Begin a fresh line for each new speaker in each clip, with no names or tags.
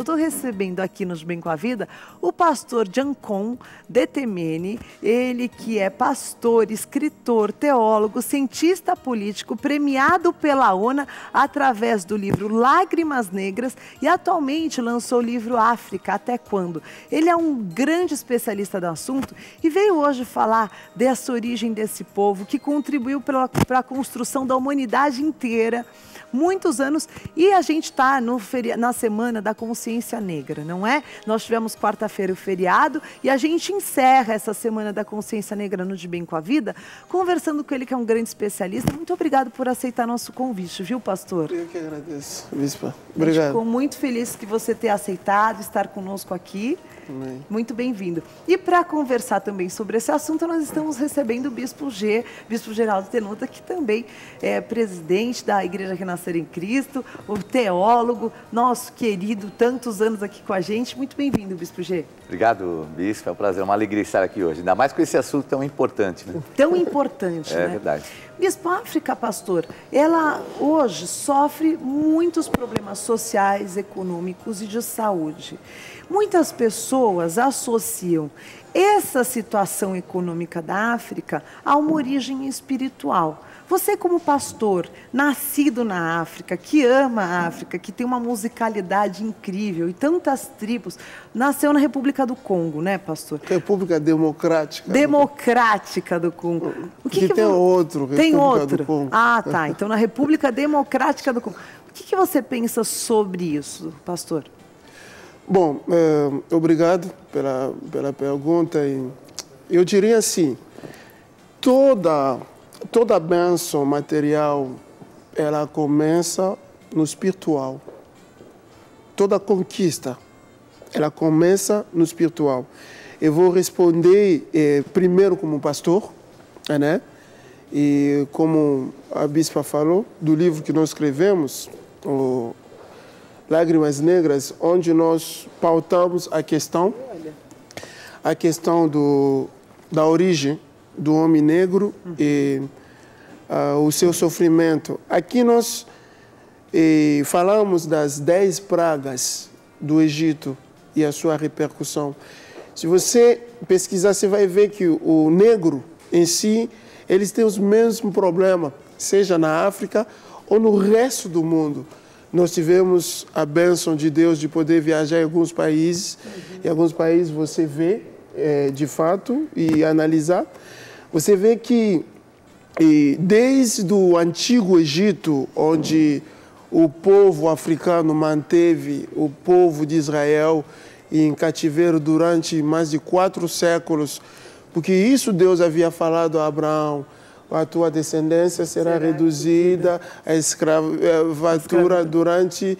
estou recebendo aqui nos Bem com a Vida o pastor Giancon Detemene, ele que é pastor, escritor, teólogo, cientista político, premiado pela ONU através do livro Lágrimas Negras e atualmente lançou o livro África, Até Quando? Ele é um grande especialista do assunto e veio hoje falar dessa origem desse povo que contribuiu para a construção da humanidade inteira, muitos anos, e a gente está na Semana da Consciência Negra, não é? Nós tivemos quarta-feira o feriado e a gente encerra essa Semana da Consciência Negra no De Bem com a Vida, conversando com ele, que é um grande especialista. Muito obrigado por aceitar nosso convite, viu, pastor?
Eu que agradeço, bispa. Obrigado.
Fico muito feliz que você tenha aceitado estar conosco aqui.
Amém.
Muito bem-vindo. E para conversar também sobre esse assunto, nós estamos recebendo o Bispo Geraldo Tenuta, que também é presidente da Igreja Renascer em Cristo, o teólogo, nosso querido, tantos anos aqui com a gente. Muito bem-vindo, Bispo G.
Obrigado, Bispo. É um prazer, uma alegria estar aqui hoje. Ainda mais com esse assunto tão importante, né?
Tão importante, né?
É verdade.
Bispo, a África, pastor, ela hoje sofre muitos problemas sociais, econômicos e de saúde. Muitas pessoas associam essa situação econômica da África a uma origem espiritual. Você, como pastor, nascido na África, que ama a África, que tem uma musicalidade incrível e tantas tribos, nasceu na República do Congo, né, pastor?
República Democrática.
Democrática do Congo. O que
tem outro.
Tem
República
outro?
do Congo.
Ah, tá. Então, na República Democrática do Congo. O que você pensa sobre isso, pastor?
Bom, obrigado pela pergunta. Eu diria assim, toda bênção material, ela começa no espiritual. Toda conquista, ela começa no espiritual. Eu vou responder primeiro como pastor, né? E como a bispa falou, do livro que nós escrevemos, o Lágrimas Negras, onde nós pautamos a questão da origem do homem negro e o seu sofrimento. Aqui nós falamos das 10 pragas do Egito e a sua repercussão. Se você pesquisar, você vai ver que o negro em si, eles têm os mesmos problemas, seja na África ou no resto do mundo. Nós tivemos a bênção de Deus de poder viajar em alguns países. Em alguns países você vê, de fato, e analisar. Você vê que desde o antigo Egito, onde o povo africano manteve o povo de Israel em cativeiro durante mais de 4 séculos, porque isso Deus havia falado a Abraão: a tua descendência será reduzida à escravatura durante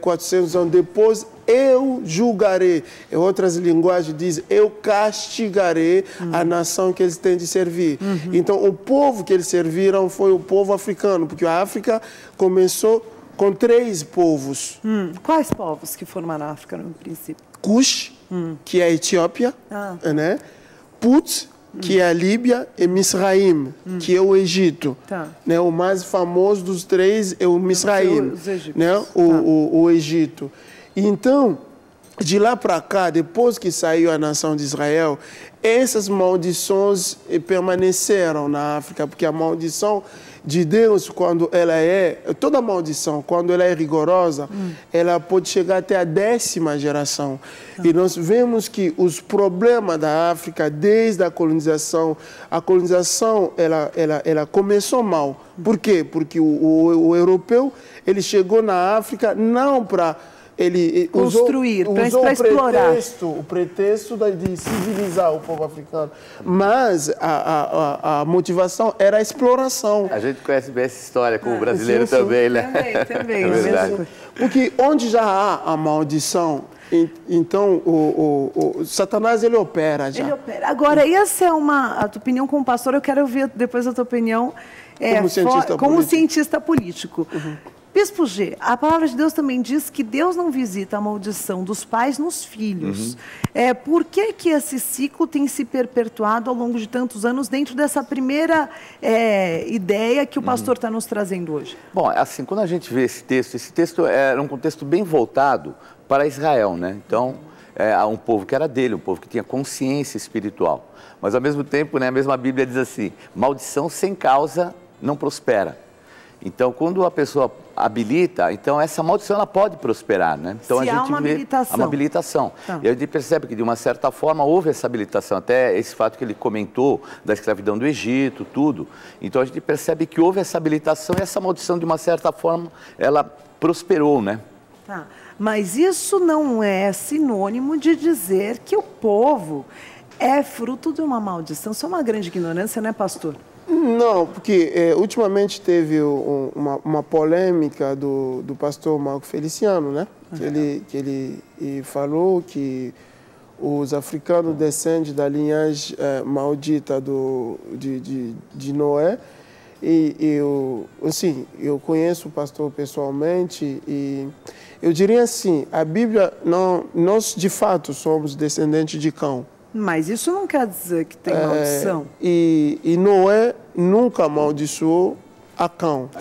400 anos. Depois eu julgarei. Em outras linguagens diz: eu castigarei a nação que eles têm de servir. Então, o povo que eles serviram foi o povo africano, porque a África começou com 3 povos.
Quais povos que formaram a África no princípio?
Cush, que é a Etiópia, né? Put, que é a Líbia, e Misraim, que é o Egito.
Tá.
Né? O mais famoso dos 3 é o Misraim, né? O Egito. Então, de lá para cá, depois que saiu a nação de Israel, essas maldições permaneceram na África, porque a maldição de Deus, quando ela toda maldição, quando ela é rigorosa, ela pode chegar até a 10ª geração. E nós vemos que os problemas da África, desde a colonização ela começou mal. Por quê? Porque o europeu, ele chegou na África não para
construir, para explorar.
O pretexto de civilizar o povo africano. Mas a motivação era a exploração.
A gente conhece bem essa história como brasileiro também, né?
Também.
É verdade.
Porque onde já há a maldição, então o Satanás ele opera já.
Ele opera. Agora, essa é a tua opinião como pastor, eu quero ouvir depois a tua opinião
como cientista político.
Bispo G, a palavra de Deus também diz que Deus não visita a maldição dos pais nos filhos. Por que esse ciclo tem se perpetuado ao longo de tantos anos dentro dessa primeira ideia que o pastor está nos trazendo hoje?
Bom, assim, quando a gente vê esse texto era um contexto bem voltado para Israel, né? Então, um povo que era dele, um povo que tinha consciência espiritual. Mas, ao mesmo tempo, né, a mesma Bíblia diz assim, maldição sem causa não prospera. Então, quando a pessoa habilita, então essa maldição ela pode prosperar, né? Então
Se
a gente
há uma
vê
habilitação.
uma habilitação.
Tá.
E a gente percebe que de uma certa forma houve essa habilitação, até esse fato que ele comentou da escravidão do Egito, tudo. Então a gente percebe que houve essa habilitação e essa maldição de uma certa forma ela prosperou, né?
Tá. Mas isso não é sinônimo de dizer que o povo é fruto de uma maldição. Isso é uma grande ignorância, né, pastor?
Não, porque ultimamente teve uma polêmica do pastor Marco Feliciano, né? Que ele falou que os africanos descendem da linhagem maldita de Noé. Eu conheço o pastor pessoalmente e eu diria assim, a Bíblia, nós de fato somos descendentes de Cão.
Mas isso não quer dizer que tem maldição.
E Noé nunca amaldiçoou a Cão.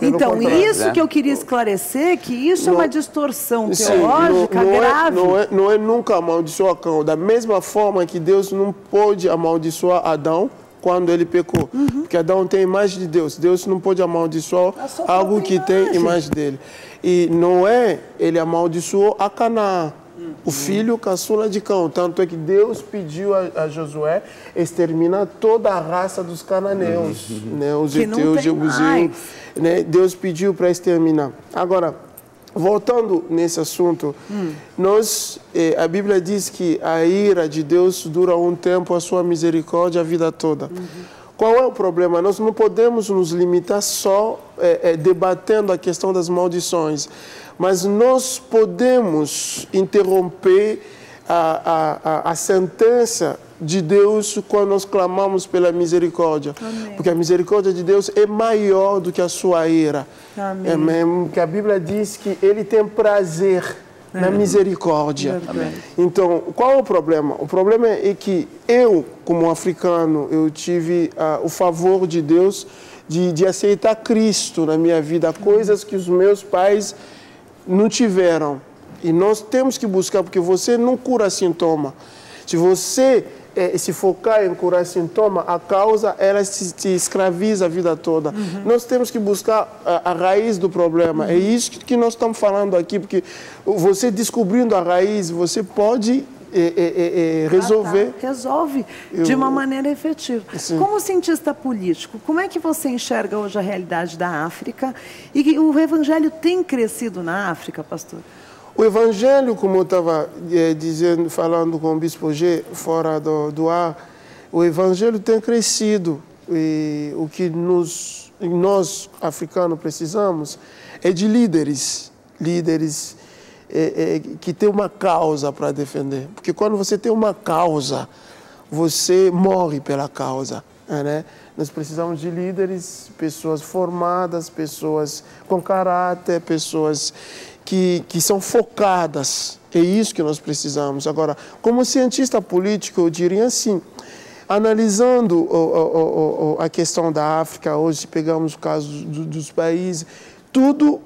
Então, isso que eu queria esclarecer, que isso é uma distorção teológica grave.
Noé nunca amaldiçoou a Cão. Da mesma forma que Deus não pôde amaldiçoar Adão quando ele pecou. Porque Adão tem a imagem de Deus. Deus não pode amaldiçoar algo que tem imagem dele. E Noé, ele amaldiçoou a Canaã. O filho caçula de Cão, tanto é que Deus pediu a Josué exterminar toda a raça dos cananeus, né, os heteus, jebuseus, né, Deus pediu para exterminar. Agora, voltando nesse assunto, a Bíblia diz que a ira de Deus dura um tempo, a sua misericórdia a vida toda. Qual é o problema? Nós não podemos nos limitar só debatendo a questão das maldições, mas nós podemos interromper a sentença de Deus quando nós clamamos pela misericórdia. Amém. Porque a misericórdia de Deus é maior do que a sua ira. Amém. Porque a Bíblia diz que Ele tem prazer na misericórdia. Amém. Então, qual é o problema? O problema é que eu, como africano, eu tive o favor de Deus de aceitar Cristo na minha vida, coisas que os meus pais não tiveram. E nós temos que buscar, porque você não cura sintoma. Se você se focar em curar sintoma, a causa ela te escraviza a vida toda. Nós temos que buscar a raiz do problema. É isso que nós estamos falando aqui, porque você descobrindo a raiz, você pode resolver.
Resolve de uma maneira efetiva. Sim. Como cientista político, como é que você enxerga hoje a realidade da África? E o evangelho tem crescido na África, pastor?
O evangelho, como eu estava falando com o Bispo G, fora do ar, o evangelho tem crescido. E o que nós, africanos, precisamos é de líderes que têm uma causa para defender. Porque quando você tem uma causa, você morre pela causa, né? Nós precisamos de líderes, pessoas formadas, pessoas com caráter, pessoas que são focadas. É isso que nós precisamos. Agora, como cientista político, eu diria assim, analisando a questão da África, hoje pegamos o caso dos países, tudo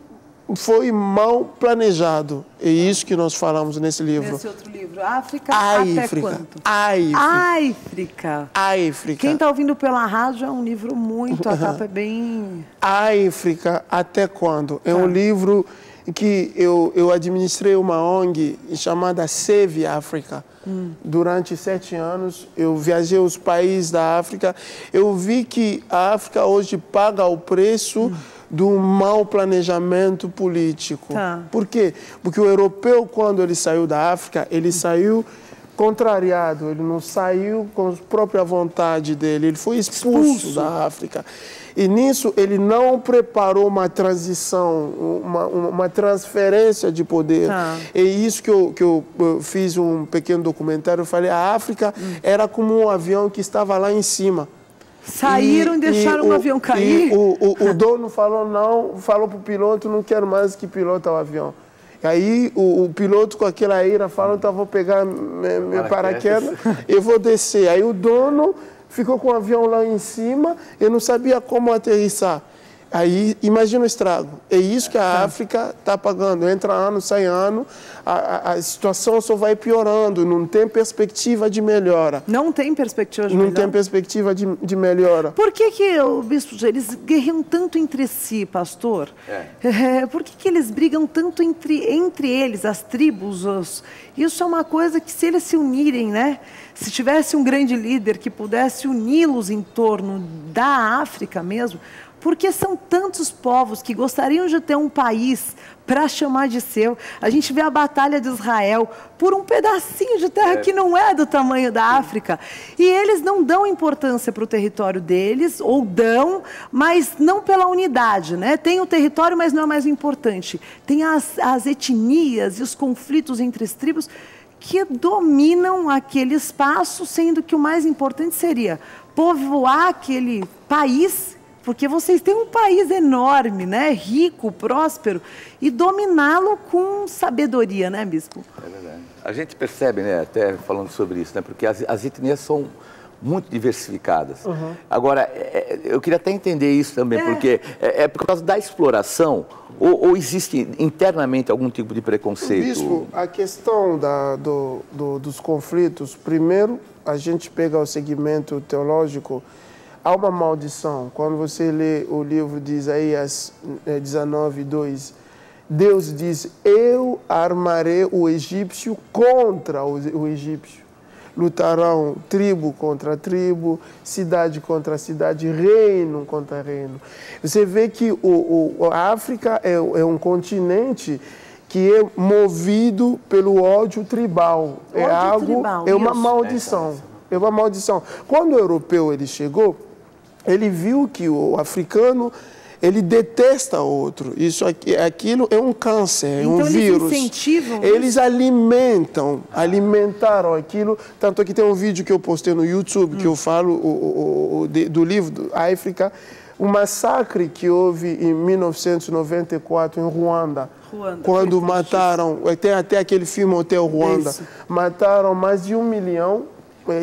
foi mal planejado. É isso que nós falamos nesse livro.
Nesse outro livro, África até quanto?
África.
Quem está ouvindo pela rádio é um livro muito, a capa é bem...
África até quando? É um livro que eu administrei uma ONG chamada Save Africa. Durante 7 anos, eu viajei os países da África. Eu vi que a África hoje paga o preço do mau planejamento político. Por quê? Porque o europeu, quando ele saiu da África, ele saiu contrariado, ele não saiu com a própria vontade dele, ele foi expulso da África. E nisso ele não preparou uma transição, uma transferência de poder. É isso que eu fiz um pequeno documentário, eu falei, a África era como um avião que estava lá em cima.
Saíram e deixaram o avião cair?
E o dono falou não, falou para o piloto, não quero mais que pilota o avião. Aí o piloto com aquela ira falou, então vou pegar meu paraquedas e vou descer. Aí o dono ficou com o avião lá em cima e não sabia como aterrissar. Aí, imagina o estrago. É isso que a África está pagando. Entra ano, sai ano, a situação só vai piorando, não tem perspectiva de melhora.
Não tem perspectiva de melhora?
Não tem perspectiva de melhora.
Por que bispo, eles guerreiam tanto entre si, pastor? Por que eles brigam tanto entre eles, as tribos? Isso é uma coisa que, se eles se unirem, né? Se tivesse um grande líder que pudesse uni-los em torno da África mesmo, porque são tantos povos que gostariam de ter um país para chamar de seu. A gente vê a batalha de Israel por um pedacinho de terra que não é do tamanho da África. E eles não dão importância para o território deles, ou dão, mas não pela unidade, né? Tem o território, mas não é mais importante. Tem as etnias e os conflitos entre as tribos que dominam aquele espaço, sendo que o mais importante seria povoar aquele país, porque vocês têm um país enorme, né? Rico, próspero, e dominá-lo com sabedoria, né, bispo?
É verdade. A gente percebe, né, até falando sobre isso, né, porque as etnias são muito diversificadas. Agora, eu queria até entender isso também, porque é por causa da exploração ou existe internamente algum tipo de preconceito?
Bispo, a questão dos conflitos, primeiro, a gente pega o segmento teológico. Há uma maldição. Quando você lê o livro de Isaías 19:2, Deus diz: eu armarei o egípcio contra o egípcio. Lutarão tribo contra tribo, cidade contra cidade, reino contra reino. Você vê que a África é um continente que é movido pelo ódio tribal. É uma maldição. É uma maldição. Quando o europeu ele chegou, ele viu que o africano, ele detesta o outro. Aquilo é um câncer,
então,
é um vírus. Eles alimentaram aquilo. Tanto que tem um vídeo que eu postei no YouTube, que eu falo do livro do África, o massacre que houve em 1994 em Ruanda. Quando mataram, tem até aquele filme Hotel Ruanda, mataram mais de 1 milhão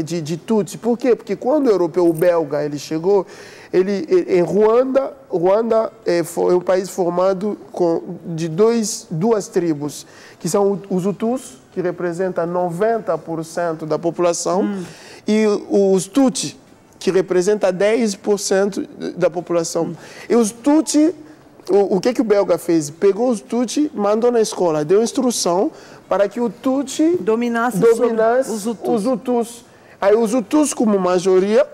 de Tutsi. Por quê? Porque quando o europeu belga ele chegou, em Ruanda é um país formado de duas tribos, que são os Hutus, que representam 90% da população, e os Tutsi, que representam 10% da população. E os Tutsi, o que o belga fez? Pegou os Tutsi, mandou na escola, deu instrução para que o Tutsi dominasse os Hutus. Aí os Hutus, como maioria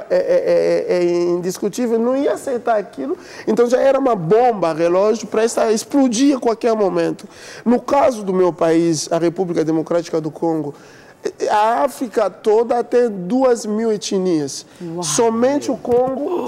é indiscutível, não ia aceitar aquilo. Então já era uma bomba relógio para explodir a qualquer momento. No caso do meu país, a República Democrática do Congo, a África toda tem 2.000 etnias. Somente o Congo,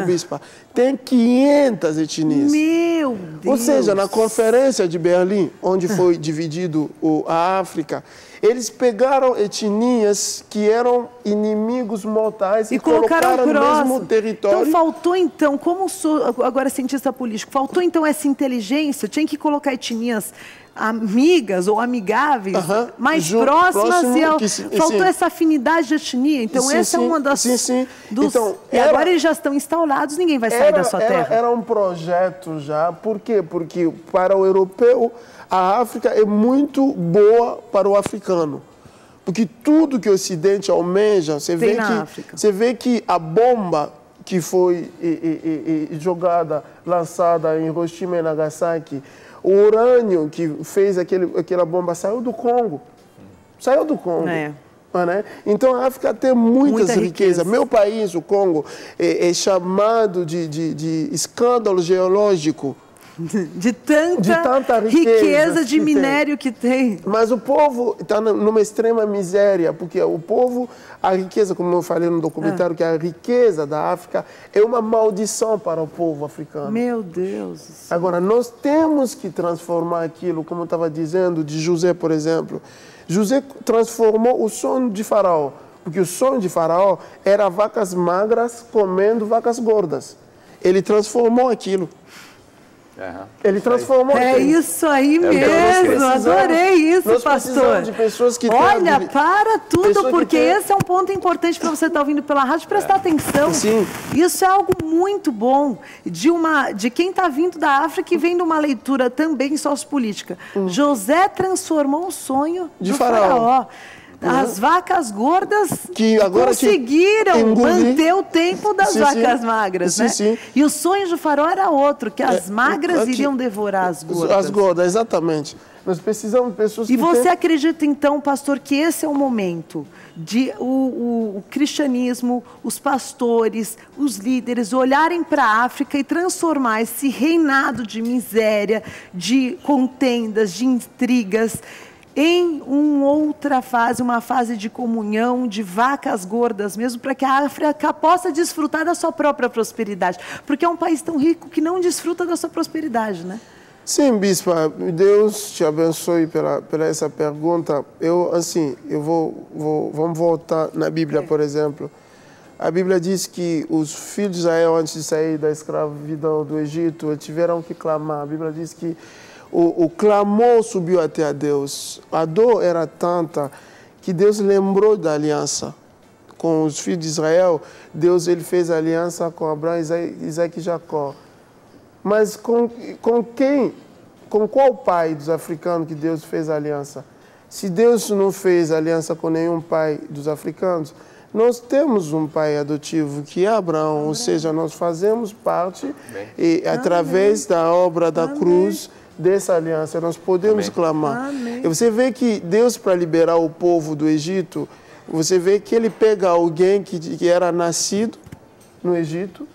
bispa, tem 500 etnias.
Meu Deus!
Ou seja, na Conferência de Berlim, onde foi dividido a África, eles pegaram etnias que eram inimigos mortais e colocaram no mesmo território.
Então faltou então, como sou agora cientista político, faltou então essa inteligência, tinha que colocar etnias amigas ou amigáveis, mais próximas, faltou essa afinidade de etnia. Então essa é uma das... Então, agora eles já estão instaurados, ninguém vai sair da sua terra.
Era um projeto já. Por quê? Porque para o europeu, a África é muito boa para o africano. Porque tudo que o Ocidente almeja, você vê que a bomba que foi jogada, lançada em Hiroshima e Nagasaki, o urânio que fez aquela bomba saiu do Congo. Saiu do Congo. Né? Então a África tem muita riqueza. Meu país, o Congo, é chamado de escândalo geológico.
De tanta riqueza de minério que tem.
Mas o povo está numa extrema miséria, porque o povo, a riqueza, como eu falei no documentário, que a riqueza da África é uma maldição para o povo africano.
Meu Deus.
Agora, nós temos que transformar aquilo, como eu estava dizendo, de José, por exemplo. José transformou o sonho de Faraó. Porque o sonho de Faraó era vacas magras comendo vacas gordas. Ele transformou aquilo. Ele transformou
É
aquilo.
isso aí
Então,
mesmo, adorei isso,
nós
pastor.
precisamos de pessoas que
Olha,
têm
para tudo,
pessoa
porque
que tem-
esse é um ponto importante para você estar ouvindo pela rádio, prestar atenção.
Sim.
Isso é algo muito bom de quem está vindo da África e vem de uma leitura também sociopolítica. José transformou o sonho
De
do
Faraó.
As vacas gordas
Que agora
conseguiram
engolir.
manter o tempo das
Sim,
vacas
sim.
magras,
Sim,
né?
sim.
E o sonho de Faraó era outro, que as magras
aqui-
iriam devorar as gordas.
As gordas, exatamente. Nós precisamos de pessoas
E
que
você
têm...
acredita, então, pastor, que esse é o momento de o cristianismo, os pastores, os líderes olharem para a África e transformar esse reinado de miséria, de contendas, de intrigas, em uma outra fase, uma fase de comunhão, de vacas gordas mesmo, para que a África possa desfrutar da sua própria prosperidade. Porque é um país tão rico que não desfruta da sua prosperidade, né?
Sim, bispa, Deus te abençoe pela essa pergunta. Vamos voltar na Bíblia, por exemplo. A Bíblia diz que os filhos de Israel, antes de sair da escravidão do Egito, tiveram que clamar. A Bíblia diz que o clamor subiu até a Deus. A dor era tanta que Deus lembrou da aliança com os filhos de Israel. Deus ele fez aliança com Abraão, Isaac e Jacó. Mas com qual pai dos africanos que Deus fez aliança? Se Deus não fez aliança com nenhum pai dos africanos, nós temos um pai adotivo que é Abraão, ou seja, nós fazemos parte e através da obra da cruz dessa aliança nós podemos clamar. E você vê que Deus, para liberar o povo do Egito, você vê que ele pega alguém que era nascido no Egito,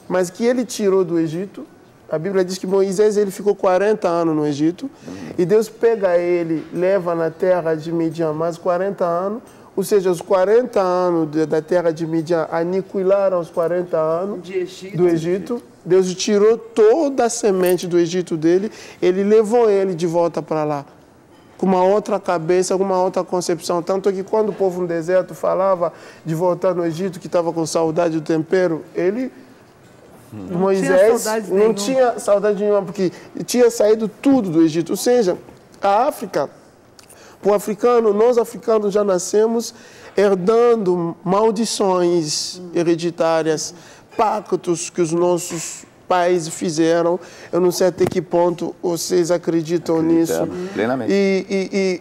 mas que ele tirou do Egito. A Bíblia diz que Moisés ele ficou 40 anos no Egito e Deus pega ele, leva na terra de Midian mais 40 anos, ou seja, os 40 anos da terra de Midian aniquilaram os 40 anos do Egito. Deus tirou toda a semente do Egito dele, ele levou ele de volta para lá, com uma outra cabeça, com uma outra concepção. Tanto que quando o povo no deserto falava de voltar no Egito, que estava com saudade do tempero, Moisés não tinha saudade nenhuma, porque tinha saído tudo do Egito. Ou seja, a África, para o africano, nós africanos já nascemos herdando maldições hereditárias, pactos que os nossos pais fizeram. Eu não sei até que ponto vocês acreditam nisso.
Plenamente.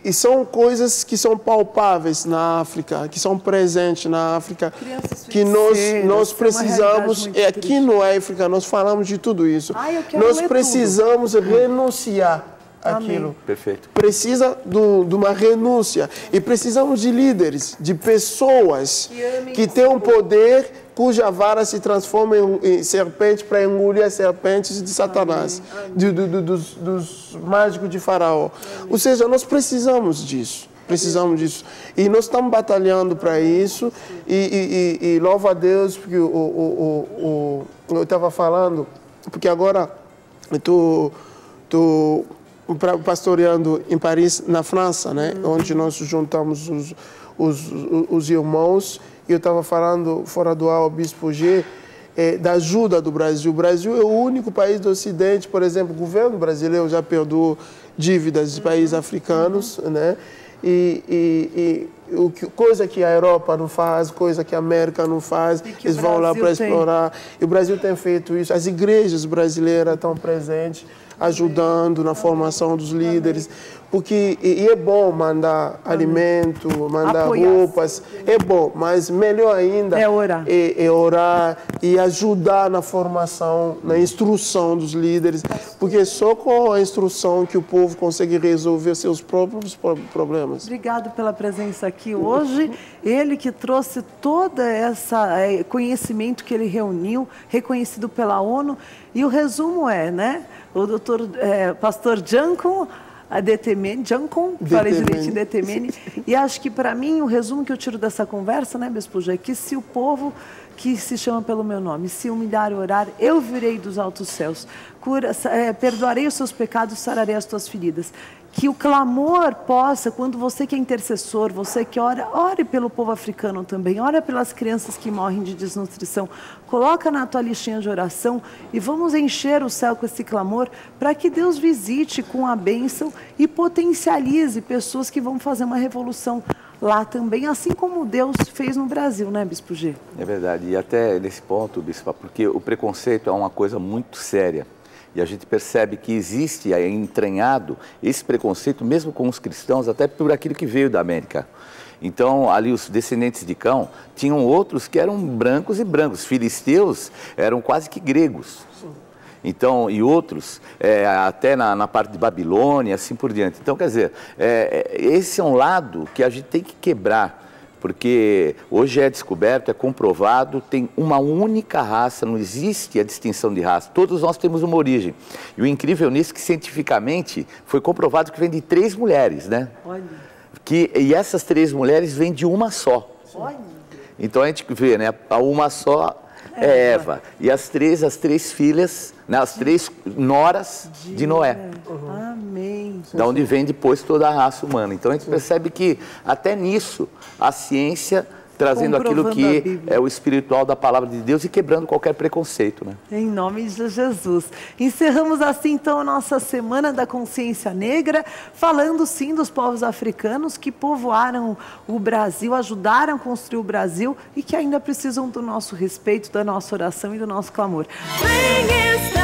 E são coisas que são palpáveis na África, que são presentes na África, que nós precisamos. Aqui no África nós falamos de tudo isso. Nós precisamos renunciar aquilo.
Perfeito.
Precisa de uma renúncia. E precisamos de líderes, de pessoas que tenham poder, cuja vara se transforma em serpente para engolir as serpentes de Satanás, dos mágicos de Faraó. Ou seja, nós precisamos disso. Precisamos disso. E nós estamos batalhando para isso. E louva a Deus, porque eu estava falando, porque agora eu estou pastoreando em Paris, na França, né? Onde nós juntamos os irmãos. Eu estava falando fora do ar ao Bispo G, da ajuda do Brasil. O Brasil é o único país do Ocidente, por exemplo, o governo brasileiro já perdoou dívidas de países africanos, né? Coisa que a Europa não faz, coisa que a América não faz, eles vão lá para explorar. E o Brasil tem feito isso. As igrejas brasileiras estão presentes, ajudando na formação dos líderes. Porque é bom mandar alimento, mandar roupas, é bom, mas melhor ainda
é orar.
É orar e ajudar na formação, na instrução dos líderes, porque só com a instrução que o povo consegue resolver seus próprios problemas.
Obrigado pela presença aqui hoje. Ele que trouxe todo esse conhecimento que ele reuniu, reconhecido pela ONU, e o resumo né? O pastor Jancon falei direito, Detemene. E acho que, para mim, o resumo que eu tiro dessa conversa, né, Bispo G, é que se o povo que se chama pelo meu nome se humilhar e orar, eu virei dos altos céus, perdoarei os seus pecados, sararei as tuas feridas. que o clamor possa, quando você que é intercessor, você que ora, ore pelo povo africano também, ore pelas crianças que morrem de desnutrição, coloca na tua listinha de oração e vamos encher o céu com esse clamor para que Deus visite com a bênção e potencialize pessoas que vão fazer uma revolução lá também, assim como Deus fez no Brasil, né, Bispo G?
É verdade, e até nesse ponto, Bispo, porque o preconceito é uma coisa muito séria. E a gente percebe que existe entranhado esse preconceito, mesmo com os cristãos, até por aquilo que veio da América. Então, ali os descendentes de Cão, tinham outros que eram brancos e brancos. Filisteus eram quase que gregos. Então, e outros, até na parte de Babilônia, assim por diante. Então, quer dizer, esse é um lado que a gente tem que quebrar. Porque hoje é descoberto, é comprovado, tem uma única raça, não existe a distinção de raça. Todos nós temos uma origem. E o incrível nisso é que cientificamente foi comprovado que vem de 3 mulheres, né? Olha. E essas 3 mulheres vêm de uma só. Olha. Então a gente vê, né? A uma só é Eva. E as três filhas, né? As 3 noras de Noé.
Amém.
Da onde vem depois toda a raça humana. Então a gente percebe que até nisso a ciência trazendo aquilo que é o espiritual da palavra de Deus e quebrando qualquer preconceito, né?
Em nome de Jesus. Encerramos assim então a nossa Semana da Consciência Negra, falando sim dos povos africanos que povoaram o Brasil, ajudaram a construir o Brasil e que ainda precisam do nosso respeito, da nossa oração e do nosso clamor. Vem